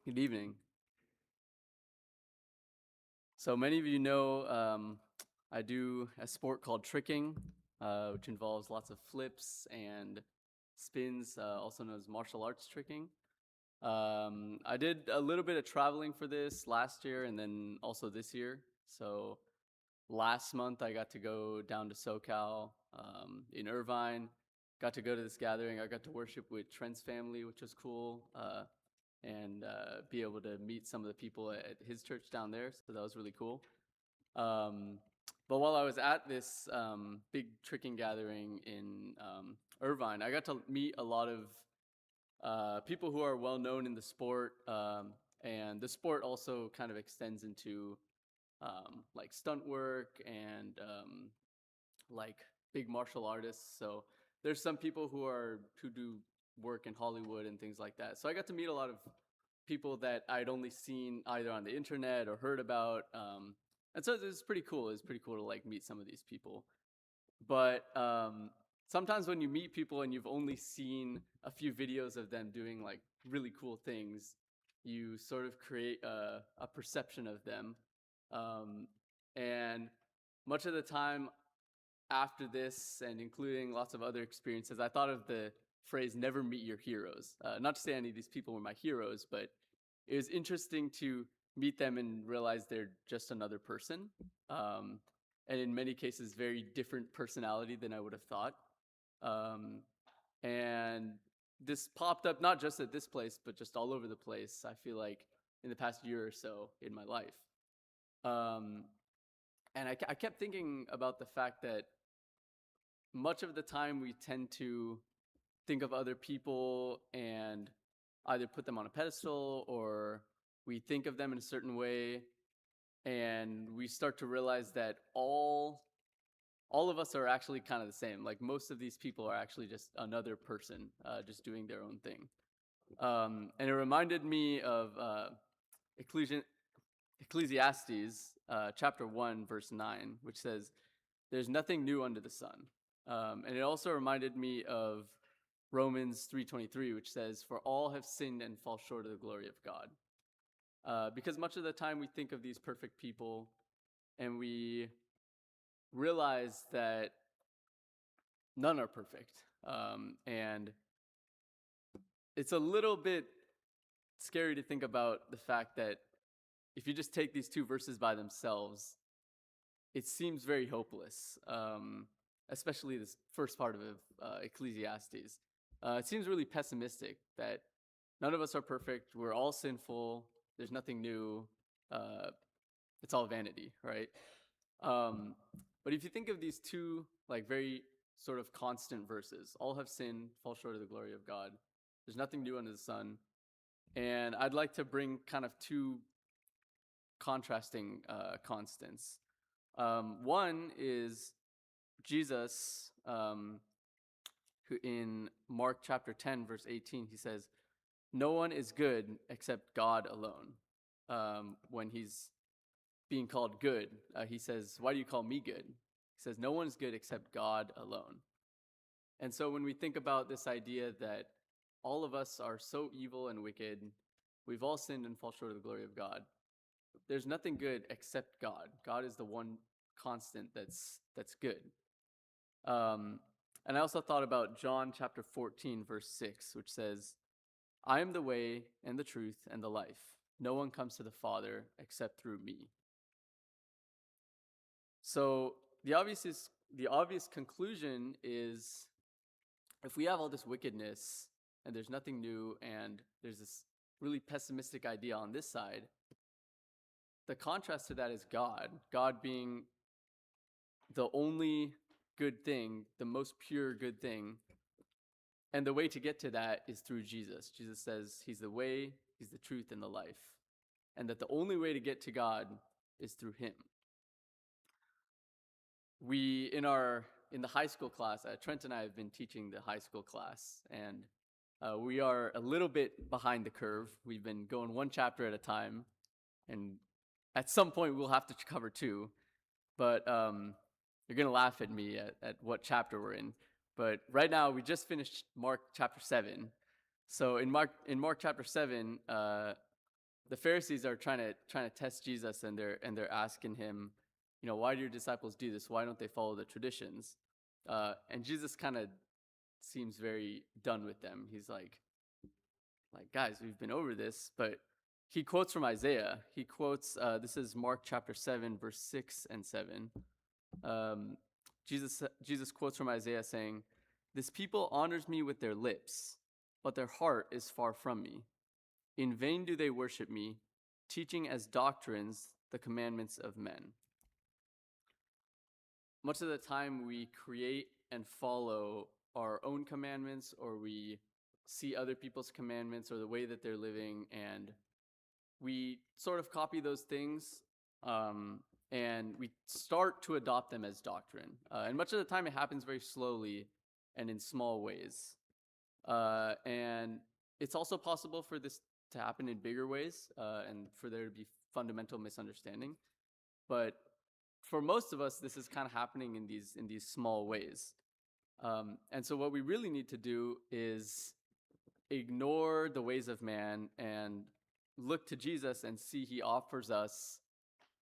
Good evening. So many of you know I do a sport called tricking, which involves lots of flips and spins, also known as martial arts tricking. I did a little bit of traveling for this last year and then also this year. So last month I got to go down to SoCal in Irvine. Got to go to this gathering. I got to worship with Trent's family, which was cool. And be able to meet some of the people at his church down there. So that was really cool. Um, but while I was at this big tricking gathering in Irvine, I got to meet a lot of people who are well known in the sport. And the sport also kind of extends into like stunt work and like big martial artists. So there's some people who do work in Hollywood and things like that. So I got to meet a lot of people that I'd only seen either on the internet or heard about. And so it's pretty cool. It's pretty cool to like meet some of these people. But sometimes when you meet people and you've only seen a few videos of them doing like really cool things, you sort of create a perception of them. Um, and much of the time after this, and including lots of other experiences, I thought of the phrase "never meet your heroes." Not to say any of these people were my heroes, but it was interesting to meet them and realize they're just another person, um, and in many cases, very different personality than I would have thought. Um, and this popped up not just at this place, but just all over the place. I feel like in the past year or so in my life. Um, and I kept thinking about the fact that much of the time we tend to think of other people and either put them on a pedestal or we think of them in a certain way, and we start to realize that all of us are actually kind of the same. Like most of these people are actually just another person, just doing their own thing. And it reminded me of Ecclesiastes chapter 1 verse 9, which says there's nothing new under the sun. And it also reminded me of Romans 3:23, which says, "For all have sinned and fall short of the glory of God." Because much of the time we think of these perfect people, and we realize that none are perfect, and it's a little bit scary to think about the fact that if you just take these two verses by themselves, it seems very hopeless, especially this first part of Ecclesiastes. It seems really pessimistic that none of us are perfect. We're all sinful. There's nothing new. Uh, it's all vanity, right? Um, but if you think of these two, like very sort of constant verses, all have sinned, fall short of the glory of God. There's nothing new under the sun. And I'd like to bring kind of two contrasting constants. One is Jesus, who in Mark chapter 10, verse 18, he says, "No one is good except God alone." When he's being called good, he says, "Why do you call me good?" He says, "No one is good except God alone." And so when we think about this idea that all of us are so evil and wicked, we've all sinned and fall short of the glory of God, there's nothing good except God. God is the one constant that's good. Um, and I also thought about John chapter 14, verse 6, which says, "I am the way and the truth and the life. No one comes to the Father except through me." So the obvious conclusion is if we have all this wickedness and there's nothing new and there's this really pessimistic idea on this side, the contrast to that is God. God being the only good thing, the most pure good thing. And the way to get to that is through Jesus. Jesus says he's the way, he's the truth, and the life. And that the only way to get to God is through him. We, in the high school class, Trent and I have been teaching the high school class, and we are a little bit behind the curve. We've been going one chapter at a time, and at some point we'll have to cover two. But you're gonna laugh at me at what chapter we're in. But right now we just finished Mark chapter 7. So in Mark chapter 7, the Pharisees are trying to test Jesus, and they're asking him, why do your disciples do this? Why don't they follow the traditions? And Jesus kind of seems very done with them. He's like, guys, we've been over this. But he quotes from Isaiah. He quotes, this is Mark chapter 7, verse 6 and 7. Jesus quotes from Isaiah saying, "This people honors me with their lips, but their heart is far from me. In vain do they worship me, teaching as doctrines the commandments of men." Much of the time we create and follow our own commandments, or we see other people's commandments or the way that they're living, and we sort of copy those things, and we start to adopt them as doctrine. And much of the time it happens very slowly and in small ways. And it's also possible for this to happen in bigger ways, and for there to be fundamental misunderstanding. But for most of us, this is kind of happening in these small ways. And so what we really need to do is ignore the ways of man and look to Jesus and see he offers us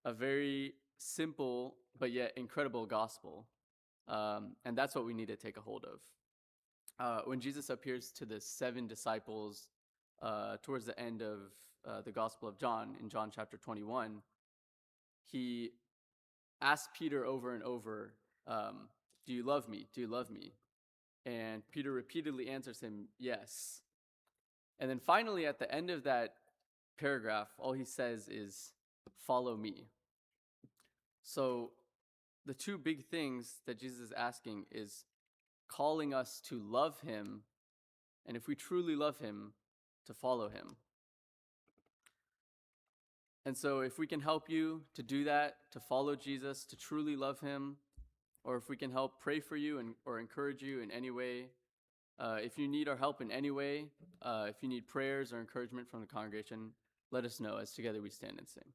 a very simple but yet incredible gospel. And that's what we need to take a hold of. When Jesus appears to the 7 disciples towards the end of the Gospel of John, in John chapter 21, he asks Peter over and over, "Do you love me? Do you love me?" And Peter repeatedly answers him, "Yes." And then finally, at the end of that paragraph, all he says is, "Follow me." So the two big things that Jesus is asking is calling us to love him, and if we truly love him, to follow him. And so if we can help you to do that, to follow Jesus, to truly love him, or if we can help pray for you or encourage you in any way, if you need our help in any way, if you need prayers or encouragement from the congregation, let us know as together we stand and sing.